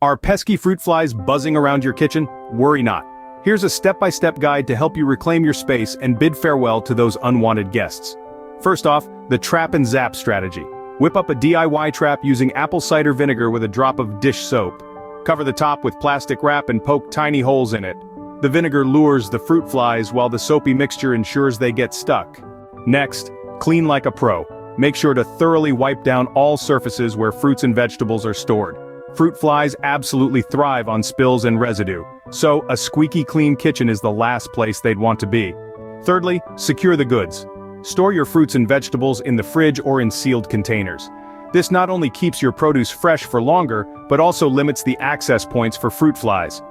Are pesky fruit flies buzzing around your kitchen? Worry not. Here's a step-by-step guide to help you reclaim your space and bid farewell to those unwanted guests. First off, the trap and zap strategy. Whip up a DIY trap using apple cider vinegar with a drop of dish soap. Cover the top with plastic wrap and poke tiny holes in it. The vinegar lures the fruit flies while the soapy mixture ensures they get stuck. Next, clean like a pro. Make sure to thoroughly wipe down all surfaces where fruits and vegetables are stored. Fruit flies absolutely thrive on spills and residue, so a squeaky clean kitchen is the last place they'd want to be. Thirdly, secure the goods. Store your fruits and vegetables in the fridge or in sealed containers. This not only keeps your produce fresh for longer, but also limits the access points for fruit flies.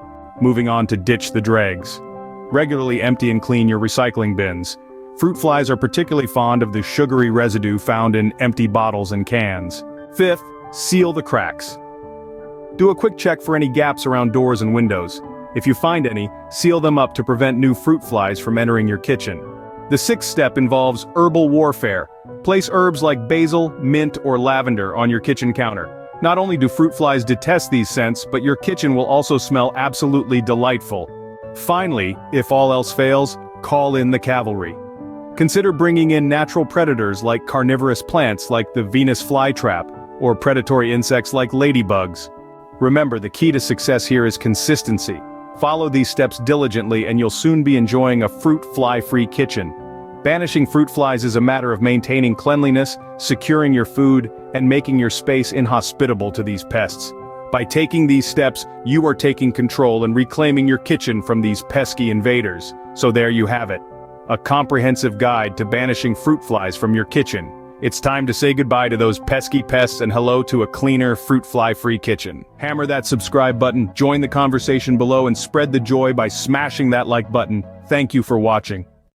Moving on to ditch the dregs. Regularly empty and clean your recycling bins. Fruit flies are particularly fond of the sugary residue found in empty bottles and cans. Fifth, seal the cracks. Do a quick check for any gaps around doors and windows. If you find any, seal them up to prevent new fruit flies from entering your kitchen. The sixth step involves herbal warfare. Place herbs like basil, mint, or lavender on your kitchen counter. Not only do fruit flies detest these scents, but your kitchen will also smell absolutely delightful. Finally, if all else fails, call in the cavalry. Consider bringing in natural predators like carnivorous plants like the Venus flytrap, or predatory insects like ladybugs. Remember, the key to success here is consistency. Follow these steps diligently and you'll soon be enjoying a fruit fly-free kitchen. Banishing fruit flies is a matter of maintaining cleanliness, securing your food, and making your space inhospitable to these pests. By taking these steps, you are taking control and reclaiming your kitchen from these pesky invaders. So there you have it. A comprehensive guide to banishing fruit flies from your kitchen. It's time to say goodbye to those pesky pests and hello to a cleaner, fruit fly-free kitchen. Hammer that subscribe button, join the conversation below, and spread the joy by smashing that like button. Thank you for watching.